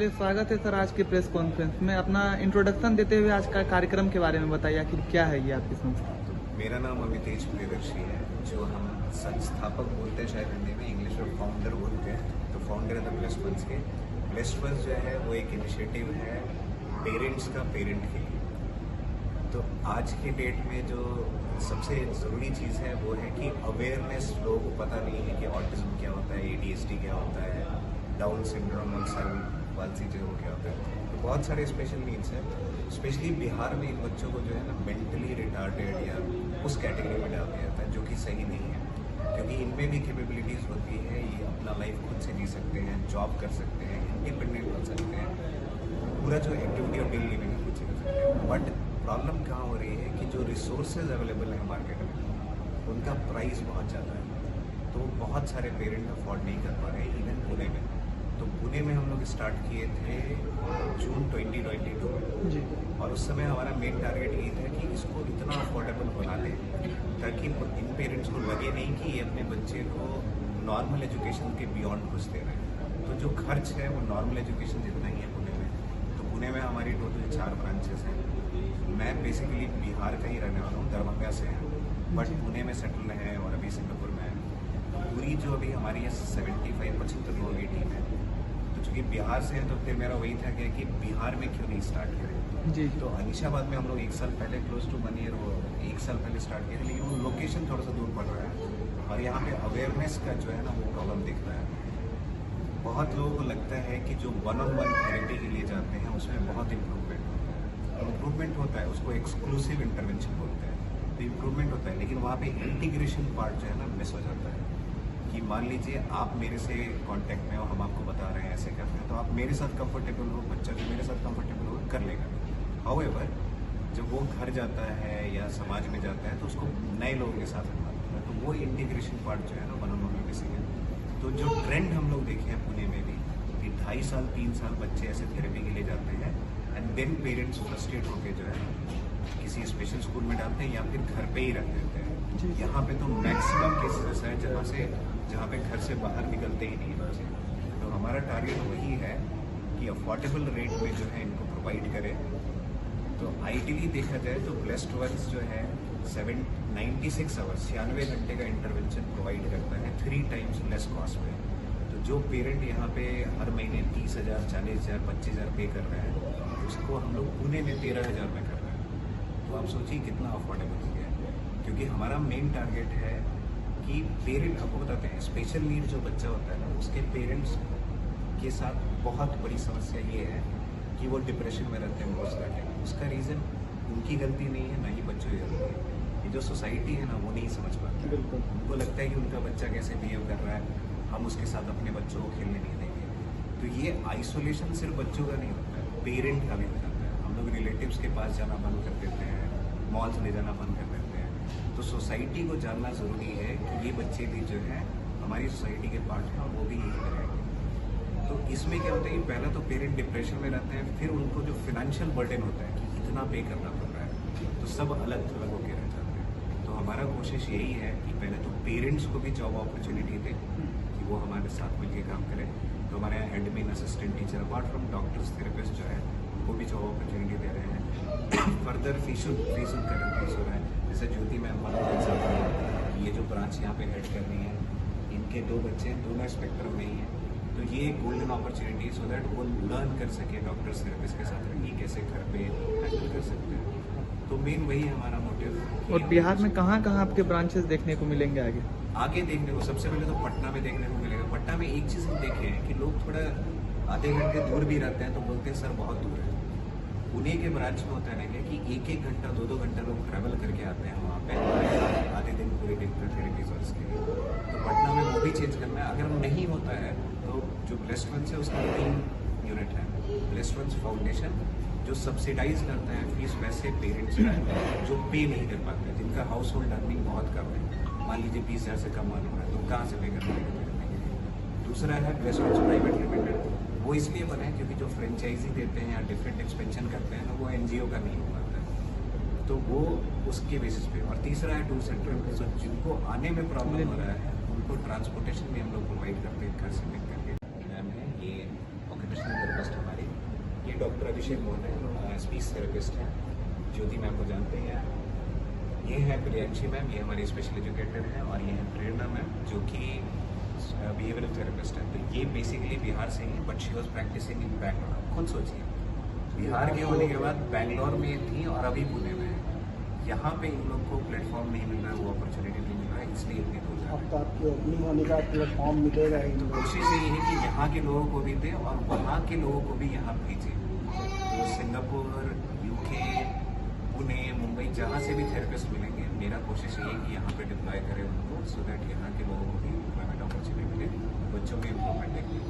चलिए स्वागत है सर आज के प्रेस कॉन्फ्रेंस में। अपना इंट्रोडक्शन देते हुए आज का कार्यक्रम के बारे में बताइए, आखिर क्या है ये आपकी संस्था। मेरा नाम अमितेश प्रियदर्शी है, जो हम संस्थापक बोलते हैं शायद हिंदी में, इंग्लिश में फाउंडर बोलते हैं। तो फाउंडर है द ब्लेस्ड वंस के। ब्लेस्ड वंस जो है वो एक इनिशिएटिव है पेरेंट्स का पेरेंट के लिए। तो आज के डेट में जो सबसे ज़रूरी चीज़ है वो है कि अवेयरनेस लोगों को पता नहीं है कि ऑटिज्म क्या होता है, ADHD क्या होता है, डाउन सिंड्रोम और सर्वाल्सी जो क्या होता है। तो बहुत सारे स्पेशल नीड्स हैं। स्पेशली बिहार में इन बच्चों को जो है ना मेंटली रिटार्डेड या उस कैटेगरी में डाल दिया जाता है, जो कि सही नहीं है, क्योंकि इनमें भी कैपेबिलिटीज़ होती है। ये अपना लाइफ खुद से जी सकते हैं, जॉब कर सकते हैं, इंडिपेंडेंट बन सकते हैं, पूरा जो एक्टिविटी और डेली लिविंग है खुद से कर सकते हैं। बट प्रॉब्लम कहाँ हो रही है कि जो रिसोर्सेज अवेलेबल है मार्केट में उनका प्राइस बहुत ज़्यादा है, तो बहुत सारे पेरेंट अफोर्ड नहीं कर पा रहे हैं। इवन पुणे में, तो पुणे में हम लोग स्टार्ट किए थे जून 2022 में जी। और उस समय हमारा मेन टारगेट ये था कि इसको इतना अफोर्डेबल बना दें ताकि इन पेरेंट्स को लगे नहीं कि ये अपने बच्चे को नॉर्मल एजुकेशन के बियॉन्ड घुस दे रहे हैं। तो जो खर्च है वो नॉर्मल एजुकेशन जितना ही है पुणे में। तो पुणे में हमारी टोटल 4 ब्रांचेस हैं। मैं बेसिकली बिहार का ही रहने वाला हूँ, दरभंगा से है, बट पुणे में सेटल है और अभी सिंगापुर में है। पूरी जो अभी हमारी है 75% लोगों की टीम है। तो चूँकि बिहार से है तो फिर मेरा वही था कि बिहार में क्यों नहीं स्टार्ट करें जी। तो अनिशाबाद में हम लोग 1 साल पहले क्लोज टू 1 ईयर वो 1 साल पहले स्टार्ट किए थे, लेकिन वो लोकेशन थोड़ा सा दूर पड़ रहा है और यहाँ पे अवेयरनेस का जो है ना वो प्रॉब्लम दिख रहा है। बहुत लोगों को लगता है कि जो 1-on-1 थेरेपी के लिए जाते हैं उसमें बहुत इम्प्रूवमेंट होता है, उसको एक्सक्लूसिव इंटरवेंशन बोलते हैं। तो इम्प्रूवमेंट होता है, लेकिन वहाँ पे इंटीग्रेशन पार्ट जो है ना मिस हो जाता है। कि मान लीजिए आप मेरे से कांटेक्ट में हो, हम आपको बता रहे हैं ऐसे करते हैं, तो आप मेरे साथ कंफर्टेबल हो, बच्चा भी मेरे साथ कंफर्टेबल हो कर लेगा। हाउएवर जब वो घर जाता है या समाज में जाता है तो उसको नए लोगों के साथ रहना पड़ता है, तो वो इंटीग्रेशन पार्ट जो है ना 1-on-1 में मिसिंग है। तो जो ट्रेंड हम लोग देखे हैं पुणे में भी कि 2.5 साल 3 साल बच्चे ऐसे थेरेपी के लिए जाते हैं एंड देन पेरेंट्स फ्रस्ट्रेट होकर जो है किसी स्पेशल स्कूल में डालते हैं या फिर घर पे ही रख देते हैं। यहाँ पे तो मैक्सिमम केसेस है जहाँ पे घर से बाहर निकलते ही नहीं है बच्चे। तो हमारा टारगेट वही है कि अफोर्डेबल रेट में जो है इनको प्रोवाइड करें। तो आइडियली देखा जाए तो ब्लेस्ड वंस जो है 96 आवर्स 96 घंटे का इंटरवेंशन प्रोवाइड करता है 3 टाइम्स लेस कॉस्ट पे। तो जो पेरेंट यहाँ पे हर महीने 30,000, 40,000, 25,000 पे कर रहे हैं, उसको हम लोग पुणे में 13,000 में कर रहे हैं। तो आप सोचिए कितना अफोर्डेबल हो गया है, क्योंकि हमारा मेन टारगेट है कि पेरेंट, आपको बताते हैं स्पेशल नीड जो बच्चा होता है ना उसके पेरेंट्स के साथ बहुत बड़ी समस्या ये है कि वो डिप्रेशन में रहते हैं मोस्ट ऑफ द टाइम। उसका रीज़न उनकी गलती नहीं है, ना ही बच्चों की गलती है। ये जो सोसाइटी है ना वो नहीं समझ पाती। उनको लगता है कि उनका बच्चा कैसे बिहेव कर रहा है, हम उसके साथ अपने बच्चों को खेलने नहीं देंगे। तो ये आइसोलेशन सिर्फ बच्चों का नहीं होता है, पेरेंट का भी हो जाता है। हम लोग रिलेटिव्स के पास जाना बंद कर देते हैं, मॉल्स ले जाना बंद कर देते हैं। तो सोसाइटी को जानना ज़रूरी है कि ये बच्चे भी जो है हमारी सोसाइटी के पार्ट हैं और वो भी यही करेंगे। तो इसमें क्या होता है कि पहला तो पेरेंट डिप्रेशन में रहते हैं, फिर उनको जो फिनेंशियल बर्डन होता है कि इतना पे करना पड़ रहा है, तो सब अलग थलग होकर रह जाते हैं। तो हमारा कोशिश यही है कि पहले तो पेरेंट्स को भी जॉब अपॉर्चुनिटी दें कि वो हमारे साथ मिलकर काम करें। तो हमारे यहाँ admin, assistant teacher, apart from doctors, therapist जो है उनको भी जॉब अपॉर्चुनिटी दे रहे हैं। फर्दर फीस उनका इंक्रीज हो रहा है। जैसे ज्योति मैम वाला ये जो ब्रांच यहाँ पे हेड कर रही है, इनके 2 बच्चे हैं, दोनों स्पेक्ट्रम में ही हैं। तो ये एक गोल्डन अपॉर्चुनिटी सो दैट वो लर्न कर सके डॉक्टर्स थेरेपिस्ट के साथ रहिए कैसे घर पे हैंडल कर सकते हैं। तो मेन वही हमारा मोटिव। और बिहार में कहाँ कहाँ आपके ब्रांचेस देखने को मिलेंगे आगे देखने को सबसे पहले तो पटना में देखने को मिलेगा। पटना में एक चीज़ हम देखे हैं कि लोग थोड़ा आधे घंटे दूर भी रहते हैं तो बोलते हैं सर बहुत दूर है। पुणे के ब्रांच में होता है ना कि 1-1 घंटा 2-2 घंटा लोग ट्रैवल करके आते हैं वहाँ पे आधे दिन पूरे दिन का थेरेपीज और इसके लिए। तो पटना में वो भी चेंज करना है। अगर नहीं होता है तो जो ब्लेस्ड वंस है उसका 3 यूनिट है। ब्लेस्ड वंस फाउंडेशन जो सब्सिडाइज करता है फीस वैसे पेरेंट्स का जो पे नहीं कर पाते, जिनका हाउस होल्ड अर्निंग बहुत कम है, मान लीजिए 20,000 से कम मालूम है, तो कहाँ से पे कर पाएंगे। दूसरा है ब्लेस्ड वंस प्राइवेट लिमिटेड। वो इसलिए बना है क्योंकि जो फ्रेंचाइजी देते हैं या डिफरेंट एक्सपेंशन करते हैं ना वो NGO का नहीं हो पाता है, तो वो उसके बेसिस पे। और तीसरा है 2 सेंटर, तो जिनको आने में प्रॉब्लम हो रहा है उनको ट्रांसपोर्टेशन भी हम लोग प्रोवाइड करते हैं घर से पिक करके। मैम है ये ऑक्यूपेशनल थेरेपिस्ट हमारी अभिषेक मोहन है, स्पीच थेरेपिस्ट है। ज्योति मैम को जानते हैं। ये है प्रियंशी मैम, ये हमारी स्पेशल एजुकेटर है, और ये है प्रेरणा मैम जो कि बिहेवियरल थेरेपिस्ट है। तो ये बेसिकली बिहार से ही, बट शी वॉज प्रैक्टिसिंग इन बैंगलोर। खुद सोचिए, बिहार के होने के बाद बैंगलोर में थी और अभी पुणे में है। यहाँ पे इन लोग को प्लेटफॉर्म नहीं मिल रहा है, वो अपॉर्चुनिटी नहीं मिल रहा है, इसलिए इतनी दूर जा रहे हैं। अब तो आपकी ओपनिंग होने का प्लेटफॉर्म मिलेगा ही। तो कोशिश यही है कि यहाँ के लोगों को भी दें और वहाँ के लोगों को भी यहाँ भेजें। तो सिंगापुर, यूके, पुणे, मुंबई, जहाँ से भी थेरेपिस्ट मिलेंगे, मेरा कोशिश ये है कि यहाँ पे डिप्लॉय करें उनको, सो दैट यहाँ के लोगों को भी एम्प्लॉयमेंट अपॉर्चुनिटी मिले, बच्चों में इम्प्रूवमेंट देखें।